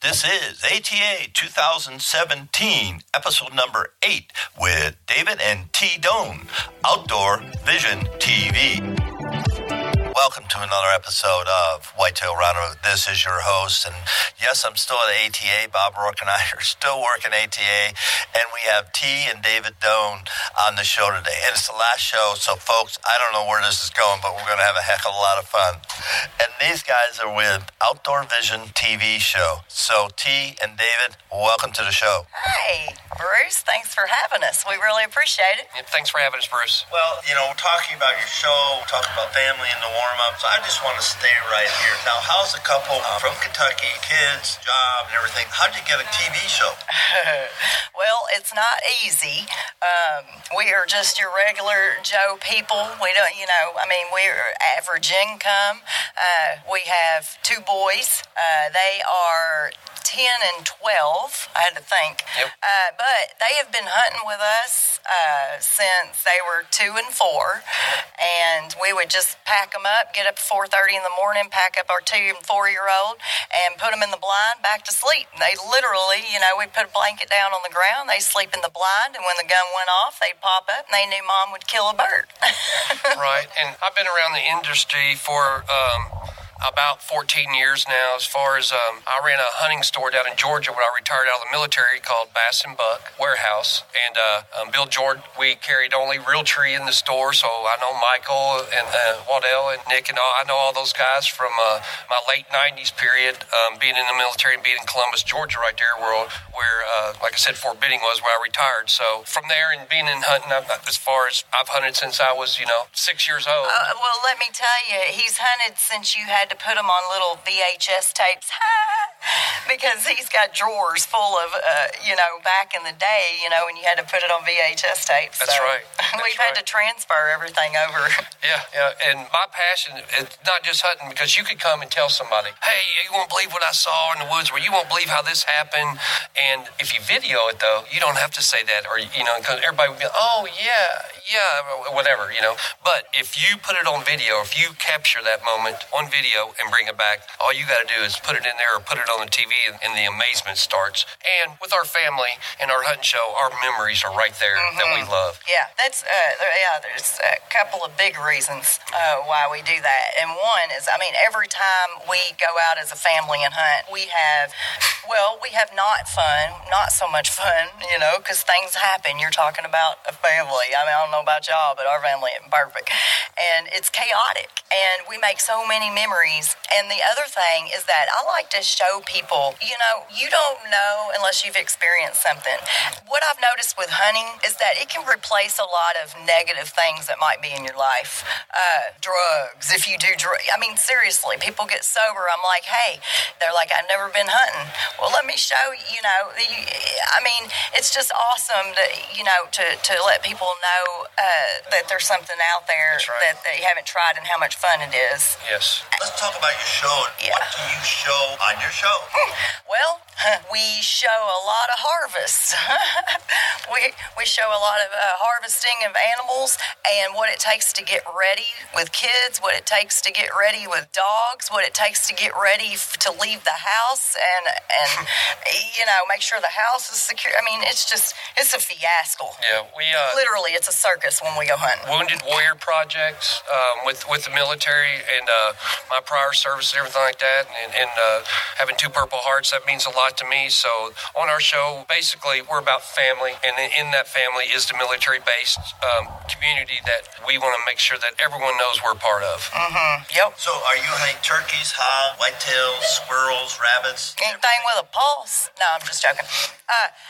This is ATA 2017, episode number 8, with David and T. Dohn, Outdoor Vision TV. Welcome to another episode of Whitetail Roundup. This is your host, and yes, I'm still at ATA. Bob Rourke and I are still working ATA, and we have T and David Dohn on the show today. And it's the last show, so folks, I don't know where this is going, but we're going to have a heck of a lot of fun. And these guys are with Outdoor Vision TV show. So T and David, welcome to the show. Hey, Bruce, thanks for having us. We really appreciate it. Yeah, thanks for having us, Bruce. Well, you know, we're talking about your show, talking about family and the warm-up, so I just want to stay right here. Now, how's a couple from Kentucky, kids, job, and everything? How'd you get a TV show? Well, it's not easy. We are just your regular Joe people. We don't, we're average income. We have 2 boys. They are 10 and 12, I had to think. Yep. But they have been hunting with us since they were 2 and 4. And we would just pack them up, get up at 4:30 in the morning, pack up our 2 and 4-year-old, and put them in the blind back to sleep. They literally, we put a blanket down on the ground, they sleep in the blind, and when the gun went off, they'd pop up, and they knew Mom would kill a bird. Right, and I've been around the industry for about 14 years now. As far as I ran a hunting store down in Georgia when I retired out of the military called Bass and Buck Warehouse, and Bill Jordan, we carried only real tree in the store, so I know Michael and Waddell and Nick and all. I know all those guys from my late 90s period, being in the military and being in Columbus, Georgia, right there where like I said, Fort Benning was where I retired. So from there and being in hunting, as far as I've hunted since I was 6 years old. Well, let me tell you, he's hunted since you had to put him on little VHS tapes because he's got drawers full of, back in the day, when you had to put it on VHS tapes. That's right. We've had to transfer everything over. Yeah. And my passion is not just hunting, because you could come and tell somebody, hey, you won't believe what I saw in the woods, or you won't believe how this happened. And if you video it, though, you don't have to say that, or, because everybody would be, oh, yeah, whatever, But if you put it on video, if you capture that moment on video and bring it back, all you got to do is put it in there or put it on the TV, and the amazement starts. And with our family and our hunting show, our memories are right there that we love. Yeah, there's a couple of big reasons why we do that. And one is, every time we go out as a family and hunt, we have not so much fun, because things happen. You're talking about a family. I don't know about y'all, but our family isn't perfect. And it's chaotic. And we make so many memories. And the other thing is that I like to show people, you don't know unless you've experienced something. What I've noticed with hunting is that it can replace a lot of negative things that might be in your life. Drugs, if you do drugs. Seriously, people get sober. I'm like, hey, they're like, I've never been hunting. Well, let me show you, it's just awesome to let people know that there's something out there that they haven't tried and how much fun it is. Yes. Let's talk about your show. Yeah. What do you show on your show? Well, we show a lot of harvests. we show a lot of harvesting of animals and what it takes to get ready with kids, what it takes to get ready with dogs, what it takes to get ready to leave the house and make sure the house is secure. It's a fiasco. Yeah, we literally, it's a circus when we go hunting. Wounded Warrior projects with the military and my prior service and everything like that, and having 2 Purple Hearts, that means a lot to me. So on our show, basically, we're about family, and in that family is the military-based community that we want to make sure that everyone knows we're part of. Yep. So are you hunting turkeys, hogs, whitetails, squirrels, rabbits? Anything with a pulse? No, I'm just joking.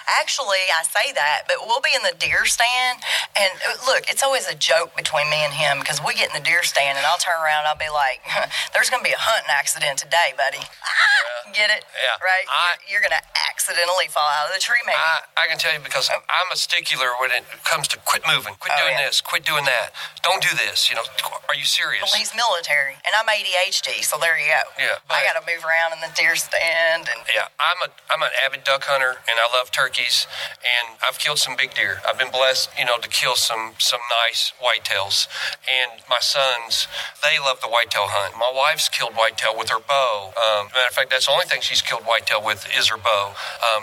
Actually, I say that, but we'll be in the deer stand, and look, it's always a joke between me and him, because we get in the deer stand, and I'll turn around and I'll be like, there's going to be a hunting accident today, buddy. Get it? Yeah. Right? You're going to accidentally fall out of the tree, maybe. I can tell you, because I'm a stickler when it comes to quit moving, quit doing this, quit doing that. Don't do this. Are you serious? Well, he's military, and I'm ADHD, so there you go. Yeah. I got to move around in the deer stand. And yeah, I'm an avid duck hunter, and I love turkeys, and I've killed some big deer. I've been blessed, to kill some nice whitetails. And my sons, they love the whitetail hunt. My wife's killed whitetail with her bow. Matter of fact, that's the only thing she's killed whitetail with is her bow.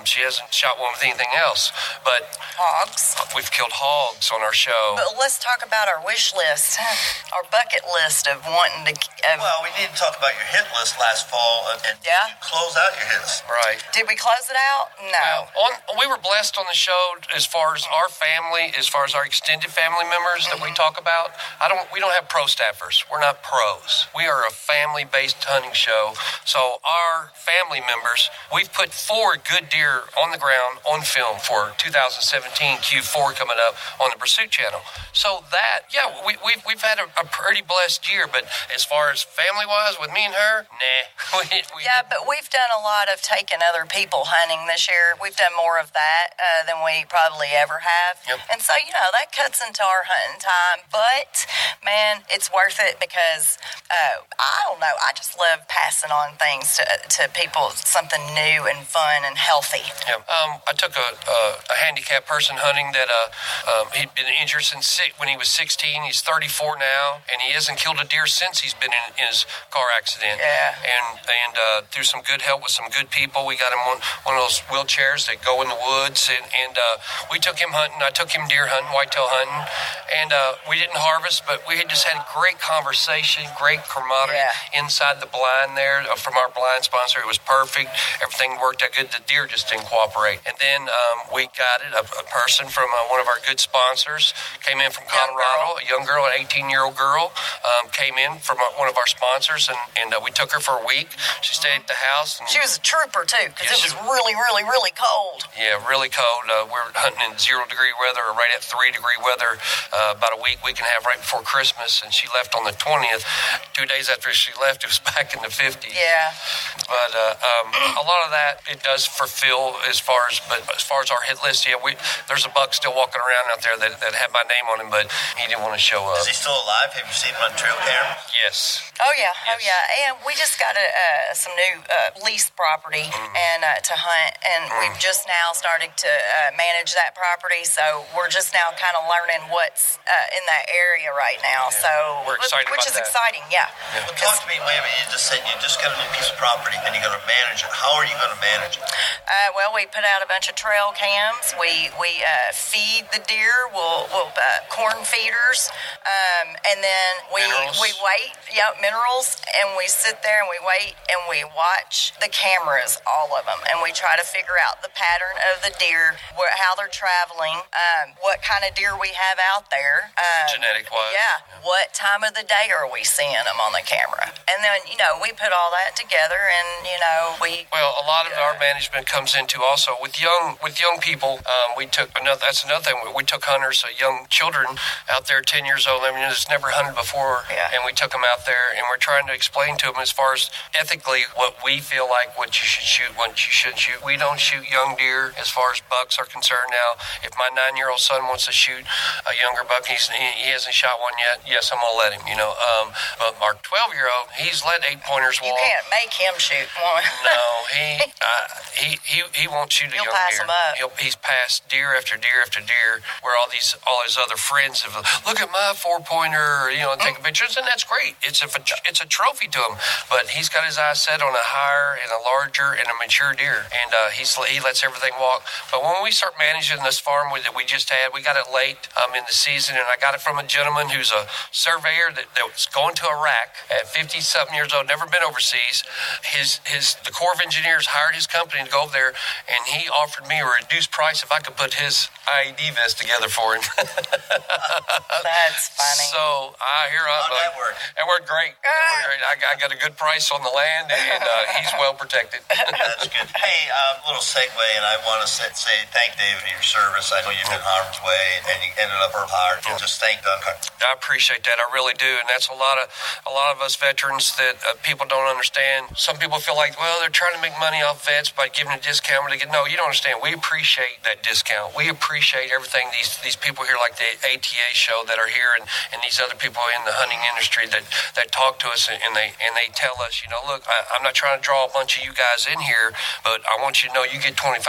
She hasn't shot one with anything else, but Hogs. we've killed hogs on our show. But let's talk about our wish list, our bucket list of wanting to. Well, we need to talk about your hit list last fall and close out your hits. Right. Did we close it out? No. We were blessed on the show as far as our family, as far as our extended family members that we talk about. We don't have pro staffers. We're not pros. We are a family-based hunting show. So our family members, we've put 4 good deer on the ground on film for 2017 Q4 coming up on the Pursuit channel. So that, we've had a pretty blessed year. But as far as family-wise, with me and her, nah. But we've done a lot of taking other people hunting this year. We've done more of that than we probably ever have. Yep. And so, that cuts into our hunting time. But, man, it's worth it because, I don't know, I just love passing on things to people, something new and fun and healthy. Yeah. I took a handicapped person hunting that he'd been injured when he was 16. He's 34 now, and he hasn't killed a deer since he's been in his car accident. Yeah. And through some good help with some good people, we got him one of those wheelchairs that go in the woods, and we took him hunting. I took him deer hunting, whitetail hunting, and we didn't harvest, but we had just had great conversation, great camaraderie inside the blind there from our blind sponsor. It was perfect. Everything worked out good. The deer just didn't cooperate. And then we got it. A person from one of our good sponsors came in from Colorado, a young girl, an 18-year-old girl, came in from one of our sponsors, and we took her for a week. She stayed at the house. And she was a trooper, too, because it was really, really, really cold. Yeah, really cold. We're hunting in 0-degree weather, or right at 3-degree weather, about a week and a half right before Christmas, and she left on the 20th. 2 days after she left, it was back in the 50s. Yeah. But a lot of that, it does fulfill as far as our hit list. Yeah, there's a buck still walking around out there that had my name on him, but he didn't want to show up. Is he still alive? Have you seen him on trail camera? Yes. Oh, yeah. Yes. Oh, yeah. And we just got some new leased property and to hunt, and we've just now started to manage that property, so we're just now kind of learning what's in that area right now. Yeah. So we're excited which about is that. exciting, yeah. Well, talk to me. Wait a minute. You just said you just got a new piece of property and you're going to manage it. How are you going to manage it? Well, we put out a bunch of trail cams. We feed the deer. We'll corn feeders, and then we wait. Yeah, minerals, and we sit there and we wait and we watch the cameras, all of them, and we try to figure out the pattern of the deer, how they're traveling, what kind of deer we have out there, genetic-wise. Yeah, what time of the day are we seeing them on the camera? And then we put all that together, and we. Well, a lot of our management comes into also with young people. We took that's another thing. We took hunters, young children out there, 10 years old, 11 years, never hunted before, and we took them out there, and we're trying to explain to them as far as ethically what we feel like, what you should shoot, what you shouldn't shoot. We don't shoot young deer as far as bucks are concerned. Now, if my 9-year-old son wants to shoot a younger buck, he hasn't shot one yet, yes, I'm gonna let him. But our 12-year-old, he's let 8-pointers walk. You can't make him shoot one. No, he won't shoot a young pass deer. Him up. He's passed deer after deer after deer, where all his other friends have look at my 4-pointer, and taking pictures, and that's great. It's a trophy to him. But he's got his eyes set on a higher and a larger and a mature deer, and he lets everything walk. But when we start managing this farm that we just had, we got it late in the season, and I got it from a gentleman who's a surveyor that was going to Iraq at 50-something years old, never been overseas. The Corps of Engineers hired his company to go over there, and he offered me a reduced price if I could put his IED vest together for him. That's funny. So that work? That worked great. I got a good price on the land, and he's well protected. That's good. Hey, little segue, and I want to say thank David for your service. I know you've been harm's way, and you ended up hired. Just thank Duncan. I appreciate that. I really do, and that's a lot of us veterans that people don't understand. Some people feel like, well, they're trying to make money off vets by giving a discount. No, you don't understand. We appreciate that discount. We appreciate everything these people here, like the ATA show, that are here, and these other people in the hunting industry that talk to us, and they tell us, look, I'm not trying to draw a bunch of you guys in here, but I want you to know you get 25%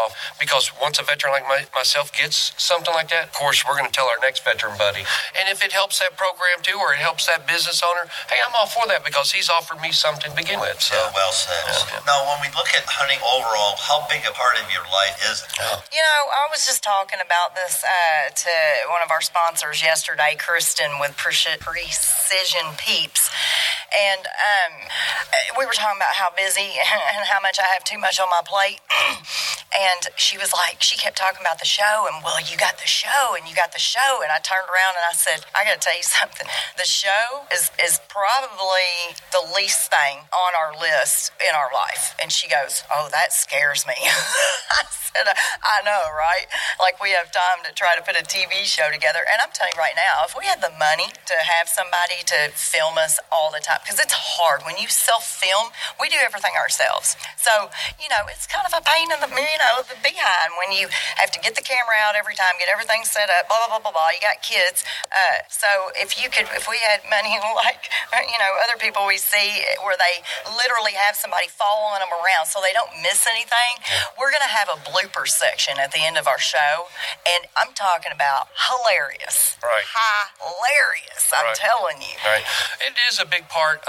off, because once a veteran like myself gets something like that, of course, we're going to tell our next veteran buddy. And if it helps that program too, or it helps that business owner, hey, I'm all for that, because he's offered me something to begin with. So. Yeah, well said. Yeah. Now, when we look at hunting overall, how big a part of your life is it? You know, I was just talking about this to one of our sponsors yesterday, Kristen with Precision Peeps. And we were talking about how busy and how much I have too much on my plate. And she was like, she kept talking about the show, and well, you got the show, and you got the show. And I turned around and I said, I got to tell you something. The show is probably the least thing on our list in our life. And she goes, oh, that scares me. I said, I know, right? Like, we have time to try to put a TV show together. And I'm telling you right now, if we had the money to have somebody to film us all the time, because it's hard. When you self-film, we do everything ourselves. So, you know, it's kind of a pain in the, the behind when you have to get the camera out every time, get everything set up, blah, blah, blah, blah, blah. You got kids. So if we had money like, other people we see where they literally have somebody following them around so they don't miss anything, we're going to have a blooper section at the end of our show. And I'm talking about hilarious. Right. Hilarious. I'm telling you. Right. It is a big part.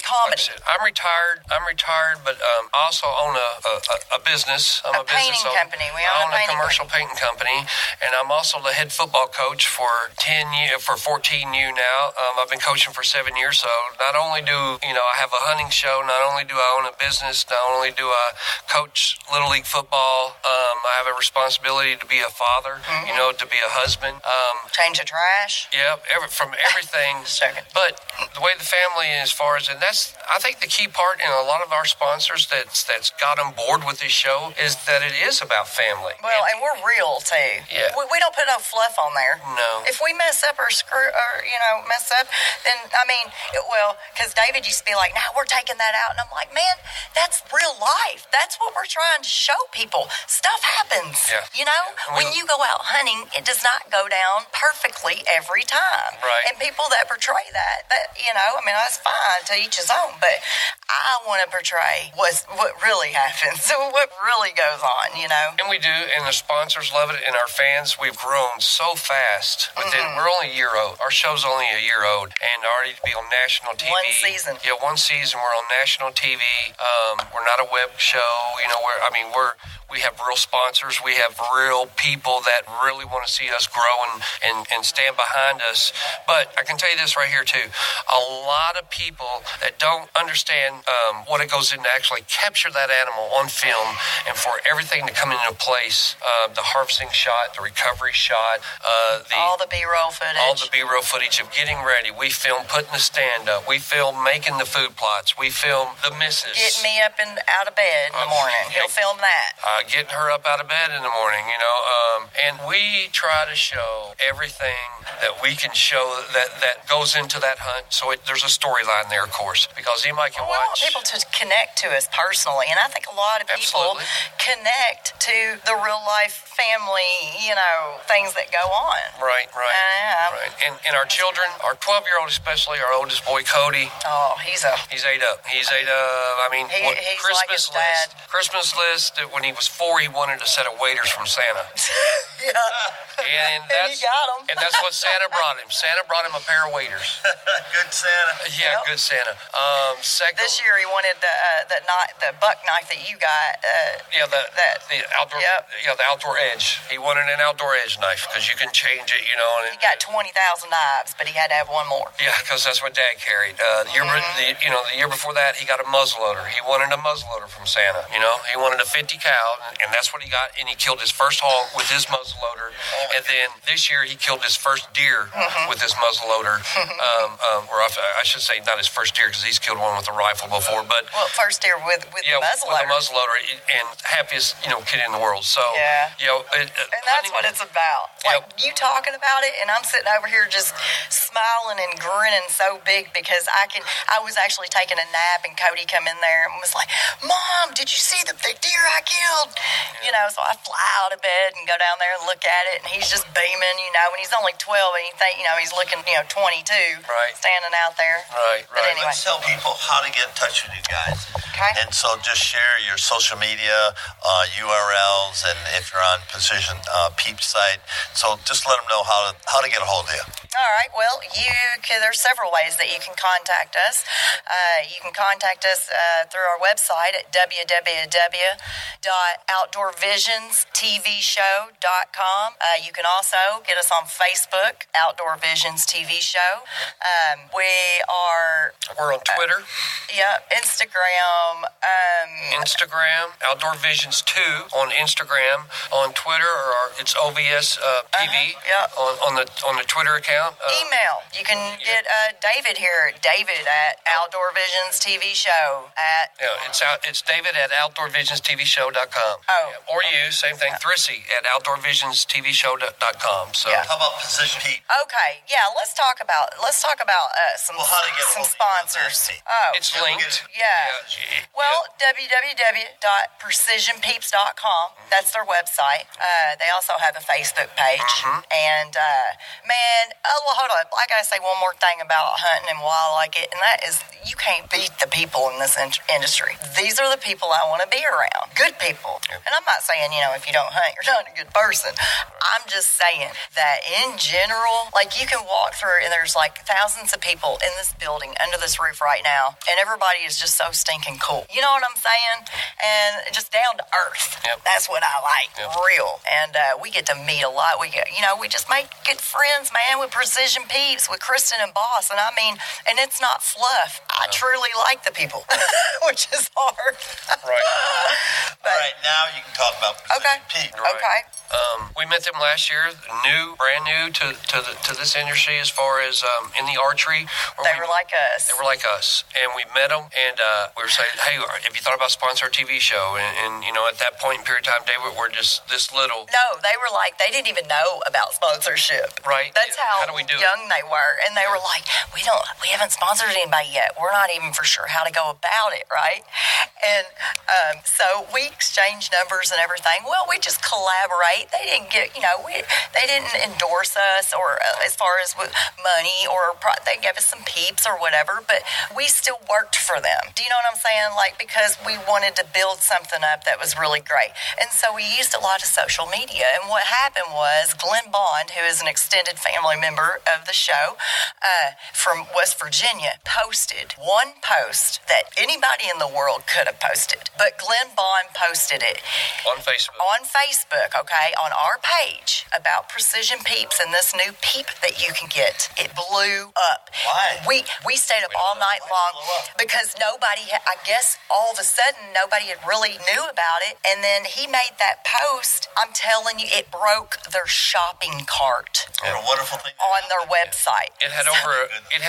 Comedy. Like I'm retired, but I also own a business. I'm a painting business company. We own own a commercial painting company, and I'm also the head football coach for 14U now. I've been coaching for 7 years, so not only do I have a hunting show, not only do I own a business, not only do I coach Little League football, I have a responsibility to be a father, to be a husband. Change the trash. Yeah, from everything. But the way the family, as far as, and that's, I think the key part in a lot of our sponsors that's got on board with this show is that it is about family. Well, and we're real too. Yeah. We don't put no fluff on there. No. If we mess up or mess up, then because David used to be like, "No, we're taking that out," and I'm like, "Man, that's real life. That's what we're trying to show people. Stuff happens. Yeah. When you go out hunting, it does not go down perfectly every time. Right. And people that portray that that's fine, to each his own. But I want to portray what really happens, what really goes on. And we do, and the sponsors love it, and our fans, we've grown so fast. We're only a year old. Our show's only a year old, and already to be on national TV. One season. Yeah, one season. We're on national TV. We're not a web show. We have real sponsors. We have real people that really want to see us grow and stand behind us. But I can tell you this right here, too. A lot of people that don't understand what it goes into actually capture that animal on film and for everything to come into place, the harvesting shot, the recovery shot, all the B-roll footage. All the B-roll footage of getting ready. We film putting the stand up. We film making the food plots. We film the misses. Getting me up and out of bed in the morning. He'll film that. Getting her up out of bed in the morning, and we try to show everything that we can show that goes into that hunt. So there's a storyline there, of course, because anybody can watch. I want people to connect to us personally, and I think a lot of people connect to the real life family, things that go on. Right. Right. And our children, our 12-year-old especially, our oldest boy, Cody. Oh, he's ate up. He's ate up. He's Christmas like his dad. Christmas list, when he was 4, he wanted a set of waders from Santa. Yeah. And he got them. And that's what Santa brought him. Santa brought him a pair of waders. Good Santa. Yeah, Good Santa. This year he wanted the buck knife that you got. The outdoor. Yep. Yeah, the outdoor edge. He wanted an outdoor edge knife because you can change it. He got 20,000 knives, but he had to have one more. Yeah, because that's what Dad carried. The year before that, he got a muzzleloader. He wanted a muzzleloader from Santa. He wanted a 50 cal, and that's what he got. And he killed his first hog with his muzzleloader. And then this year, he killed his first deer with his muzzleloader. Or I should say, not his first deer, because he's killed one with a rifle before. But first deer with the muzzleloader. With the muzzleloader, and happiest kid in the world. So and that's what it's about. Like you talking about it, and I'm sitting over here just smiling and grinning so big because I was actually taking a nap, and Cody come in there and was like, "Mom, did you see the big deer I killed?" So I fly out of bed and go down there and look at it, and he's just beaming, and he's only 12, and you think, he's looking, 22, standing out there. Right. But anyway. Let's tell people how to get in touch with you guys. Okay. And so just share your social media URLs, and if you're on Precision Peeps site, so just let them know how to get a hold of you. All right. Well, there's several ways that you can contact us. You can contact us through our website at www.outdoorvisionstvshow.com. You can also get us on Facebook, Outdoor Visions TV Show. We're on Twitter. Instagram. Outdoor Visions 2 on Instagram, on Twitter, or it's OVS TV on the Twitter account. Email. You can get David here, David at Outdoor Visions TV Show at. It's David at OutdoorVisionsTVShow.com. Or same thing, Thrissy at OutdoorVisionsTVShow.com. So how about Precision Peep? Okay, let's talk about some sponsors. It's linked. Well, www.precisionpeeps.com. That's their website. They also have a Facebook page. And hold on. I gotta say one more thing about hunting and why I like it, and that is you can't beat the people in this industry. These are the people I want to be around. Good people. And I'm not saying, if you don't hunt, you're not a good person. I'm just saying that in general, like you can walk through and there's like thousands of people in this building under this roof right now, and everybody is just so stinking cool. You know what I'm saying? And just down to earth. That's what I like. Real. And we get to meet a lot. We just make good friends, man, with Precision Peeps, with Kristen and Boss. And and it's not fluff. I truly like the people, which is hard. Right. All right, now you can talk about Precision Peeps. Right. Okay. We met them last year, brand new to this industry as far as in the archery. They were like us. They were like us. And we met them, and we were saying, hey, have you thought about sponsoring a TV show? And at that point in period of time, David, we're just this little. No, they were like, they didn't even know about sponsorship. Right. That's how do we do young they were. And they were like, we haven't sponsored anybody yet. We're not even for sure how to go about it, right? And so we exchanged numbers and everything. Well, we just collaborate. They didn't get, they didn't endorse us or as far as money or they gave us some peeps or whatever, but we still worked for them. Do you know what I'm saying? Like, because we wanted to build something up that was really great. And so we used a lot of social media. And what happened was Glenn Bond, who is an extended family member of the show from West Virginia, posted one post that anybody in the world could have posted. But Glenn Bond posted it. On Facebook. On Facebook, okay, on our page about Precision Peeps and this new peep that you can get. It blew up. Why? We stayed up all night long because I guess all of a sudden nobody had really knew about it. And then he made that post. I'm telling you, it broke their shopping cart. What a wonderful thing. On their website. It had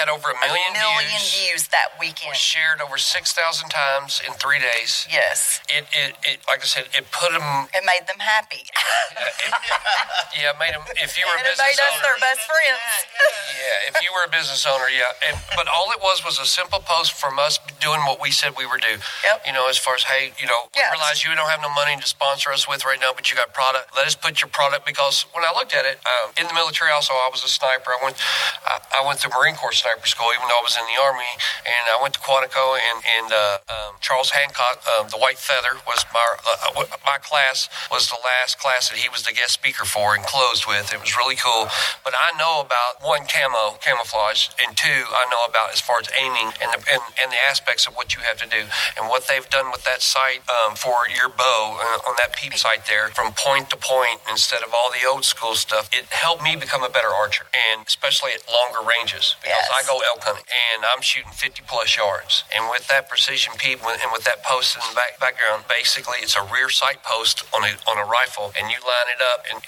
over a million views that weekend. It was shared over 6,000 times in 3 days. Yes. It like I said, it put them. It made them happy. It made them. If you were a and it business made us owner, their best friends. if you were a business owner, but all it was a simple post from us doing what we said we were do. Yep. As far as we realize you don't have no money to sponsor us with right now, but you got product. Let us put your product, because when I looked at it in the military, also I was a sniper. I went to Marine Corps sniper school, even though I was in the Army, and I went to Quantico, and Charles Hancock, the White Feather, was my class was the last class that he was the guest speaker for and closed with. It was really cool. But I know about one, camouflage, and two, I know about as far as aiming and the aspects of what you have to do and what they've done with that sight for your bow on that peep sight there, from point to point instead of all the old school stuff. It helped me become a better archer, and especially at longer ranges, because I go elk hunting and I'm shooting 50 plus yards. And with that precision peep and with that post in the background, basically it's a rear sight post on a rifle, and you line it up and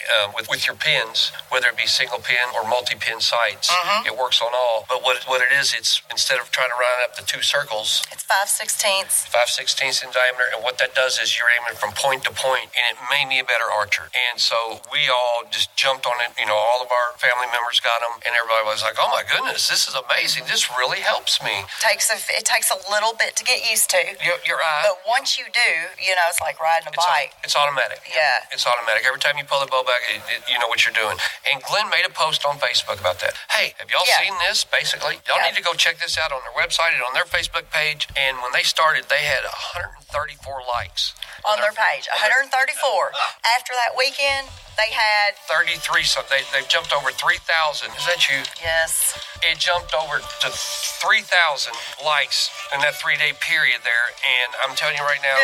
with your pins, whether it be single pin or multi-pin sights. It works on all. But what it is, it's instead of trying to line up the two circles, it's 5/16 in diameter, and what that does is you're aiming from point to point, and it made me a better archer. And so we all just jumped on it. All of our family members got them, and everybody was like, "Oh my goodness, this is amazing! This really helps me." It takes a little bit to get used to. Your eye. But once you do, it's like riding a bike. It's automatic. Yeah. It's automatic. Every time you pull the bow back, you know what you're doing. And Glenn made a post on Facebook about that. Hey, have y'all seen this? Basically, y'all need to go check this out on their website and on their Facebook page. And when they started, they had 134 likes on their page. 134. After that weekend, They had 33. So they've jumped over 3,000. Is that you? Yes. It jumped over to 3,000 likes in that 3-day period there, and I'm telling you right now,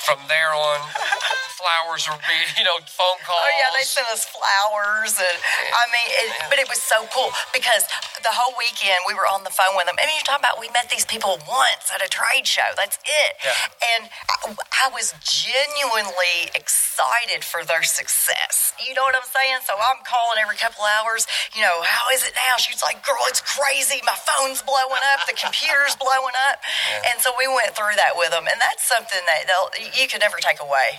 from there on, flowers were being, phone calls. Oh yeah, they sent us flowers, and but it was so cool because the whole weekend we were on the phone with them. You're talking about we met these people once at a trade show. That's it. Yeah. And I was genuinely excited for their success. You know what I'm saying? So I'm calling every couple hours. How is it now? She's like, girl, it's crazy. My phone's blowing up. The computer's blowing up. Yeah. And so we went through that with them. And that's something that you can never take away,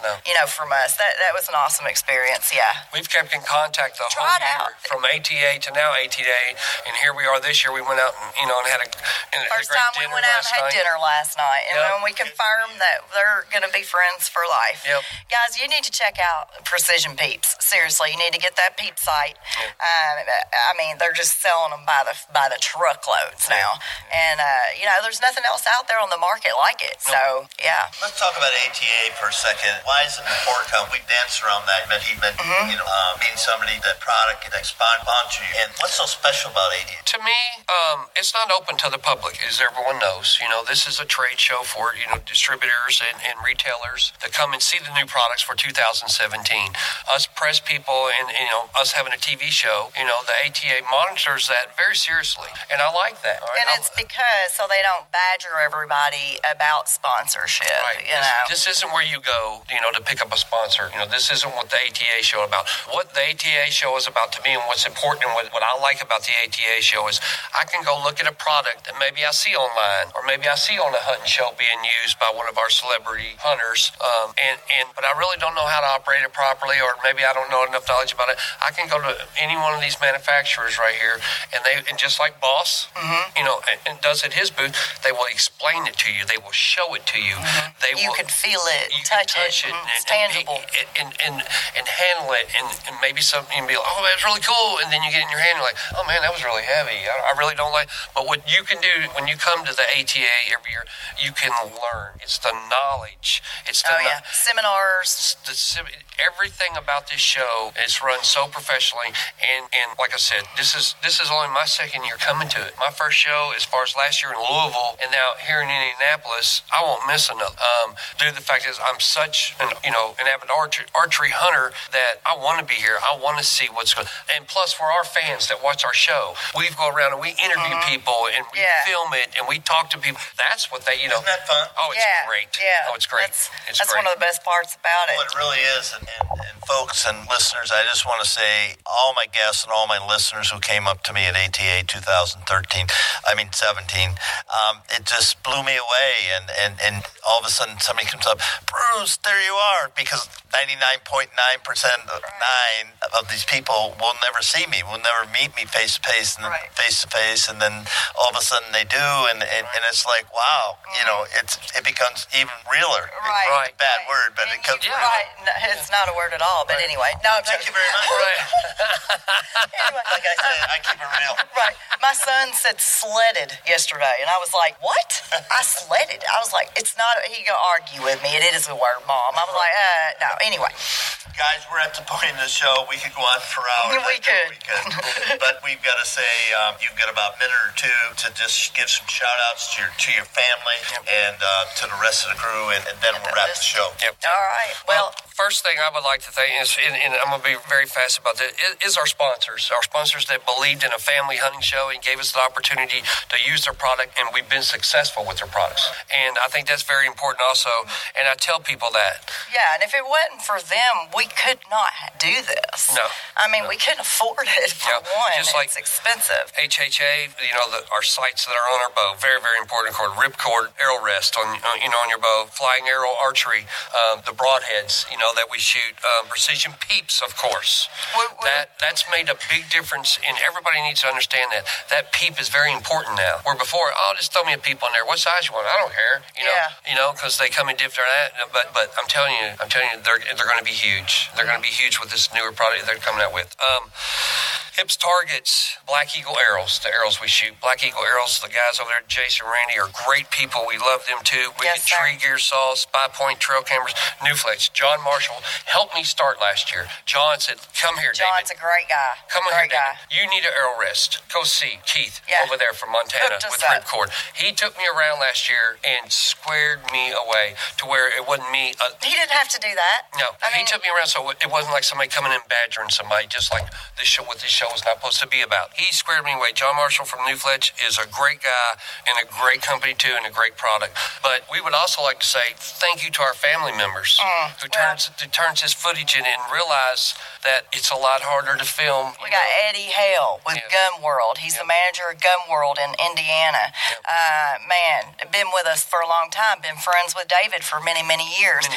from us. That was an awesome experience, yeah. We've kept in contact the whole year, from ATA to now ATA. And here we are this year. We went out and had a First great time we went out and had dinner last night. And we confirmed that they're going to be friends for life. Yep. Guys, you need to check out Precision Peeps. Seriously, you need to get that Peep site. Yep. They're just selling them by the truckloads now. And, there's nothing else out there on the market like it. So, yeah. Let's talk about ATA for a second. Why is it important? We danced around that, but he meant, being somebody, that product that sponsors you. And what's so special about ATA? To me, it's not open to the public, as everyone knows. This is a trade show for, distributors and retailers that come and see the new products for 2017. Us press people and, us having a TV show, the ATA monitors that very seriously. And I like that. Right? And it's because so they don't badger everybody about sponsorship. Right. This isn't where you go, to pick up a sponsor. This isn't what the ATA show is about. What the ATA show is about to me, and what's important and what I like about the ATA show is I can go look at a product that maybe I see online, or maybe I see on a hunting show being used by one of our celebrity hunters, but I really don't know how to operate it properly, or maybe I don't know enough knowledge about it. I can go to any one of these manufacturers right here, and just like Boss, and does at his booth, they will explain it to you. They will show it to you. You can feel it, touch it. It's tangible. And handle it, and maybe something, you can be like, oh, that's really cool, and then you get it in your hand, you're like, oh man, that was really heavy. I really don't like. But what you can do when you come to the ATA every year, you can learn. It's the knowledge. It's the seminars. Everything about this show is run so professionally, and like I said, this is only my second year coming to it. My first show, as far as last year in Louisville, and now here in Indianapolis, I won't miss another. Due to the fact is I'm such an avid archery hunter that I want to be here. I want to see what's going. And plus, for our fans that watch our show, we go around and we interview people and we film it and we talk to people. That's what they, Isn't that fun? Oh, it's great. Yeah. Oh, it's great. That's one of the best parts about it. Well, it really is. And folks and listeners, I just want to say all my guests and all my listeners who came up to me at ATA 17, it just blew me away. And all of a sudden somebody comes up, Bruce, there you are, because 99.9% of these people will never see me, will never meet me face to face, and then all of a sudden they do, and it's like, wow, it becomes even realer. Right. Bad word, but it comes. Yeah. Right. No, it's not a word at all. But anyway, no. Thank you very much. Anyway, like I said, I keep it real. Right. My son said sledded yesterday, and I was like, what? I sledded. I was like, it's not. He gonna argue with me. It is a word, Mom. I was like, no. Anyway. Guys, we're at the point in the show we could go on for hours. We could. But we've got to say, you've got about a minute or two to just give some shout-outs to your family and to the rest of the crew, and then we'll wrap the show. Yep. All right. Well, first thing I would like to thank is, and I'm going to be very fast about this, is our sponsors. Our sponsors that believed in a family hunting show and gave us the opportunity to use their product, and we've been successful with their products. And I think that's very important also, and I tell people that. Yeah, and if it wasn't for them, we could not do this. No. We couldn't afford it, for one. Just like it's expensive. HHA, our sights that are on our bow, very, very important. Ripcord, arrow rest on your bow, flying arrow archery, the broadheads, that we shoot, Precision Peeps, of course. That's made a big difference, and everybody needs to understand that peep is very important now. Where before, just throw me a peep on there. What size you want? I don't care. Because they come in different. But I'm telling you, they're going to be huge. They're going to be huge with this newer product they're coming out with. Hips targets, Black Eagle arrows, the arrows we shoot. Black Eagle arrows, the guys over there, Jason, Randy, are great people. We love them too. We get tree gear saws, spy point trail cameras, New Flex. John Marshall helped me start last year. John said, come here, David. John's a great guy. Come here, David. You need an arrow rest. Go see Keith over there from Montana with ripcord. He took me around last year and squared me away to where it wasn't me. He didn't have to do that. No, he took me around so it wasn't like somebody coming in badgering somebody, just like this show, what this show is not supposed to be about. He squared me away. John Marshall from New Fletch is a great guy and a great company too, and a great product. But we would also like to say thank you to our family members who turns this footage in and realize that it's a lot harder to film. We got Eddie Hale with Gun World. He's the manager of Gun World in Indiana. Been with us for a long time. Been friends with David for many, many years.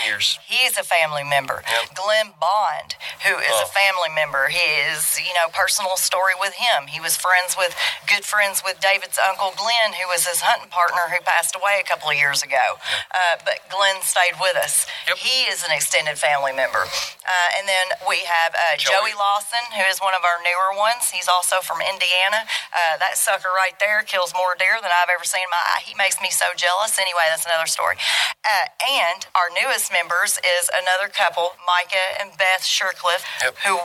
He's a family member. Glenn Bond, who is a family member. He is, personal story with him. He was good friends with David's uncle Glenn, who was his hunting partner who passed away a couple of years ago. But Glenn stayed with us. He is an extended family member. And then we have Joey Lawson, who is one of our newer ones. He's also from Indiana. That sucker right there kills more deer than I've ever seen in my eye. He makes me so jealous. Anyway, that's another story. And our newest members is another couple, Micah and Beth Shercliffe, who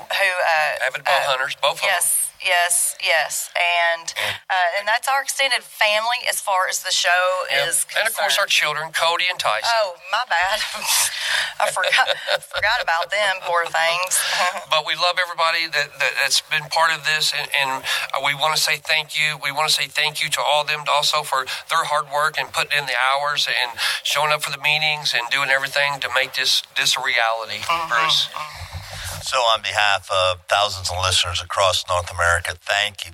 avid bow hunters, both of them. Yes. And that's our extended family as far as the show is concerned. And of course our children, Cody and Tyson. Oh, my bad. I forgot about them, poor things. But we love everybody that's been part of this, and we want to say thank you. We want to say thank you to all of them also for their hard work and putting in the hours and showing up for the meetings and doing everything to make this a reality, Bruce. So on behalf of thousands of listeners across North America, thank you,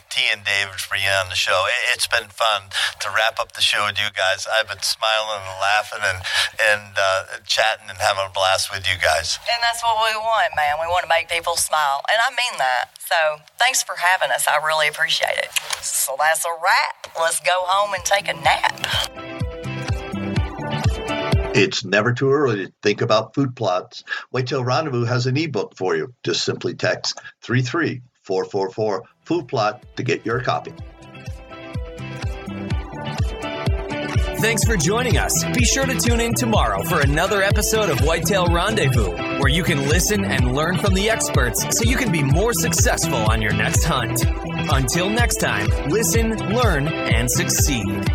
T and David, for being on the show. It's been fun to wrap up the show with you guys. I've been smiling and laughing and chatting and having a blast with you guys. And that's what we want, man. We want to make people smile, and I mean that. So thanks for having us. I really appreciate it. So that's a wrap. Let's go home and take a nap. It's never too early to think about food plots. Whitetail Rendezvous has an ebook for you. Just simply text 33444 food plot to get your copy. Thanks for joining us. Be sure to tune in tomorrow for another episode of Whitetail Rendezvous, where you can listen and learn from the experts so you can be more successful on your next hunt. Until next time, listen, learn, and succeed.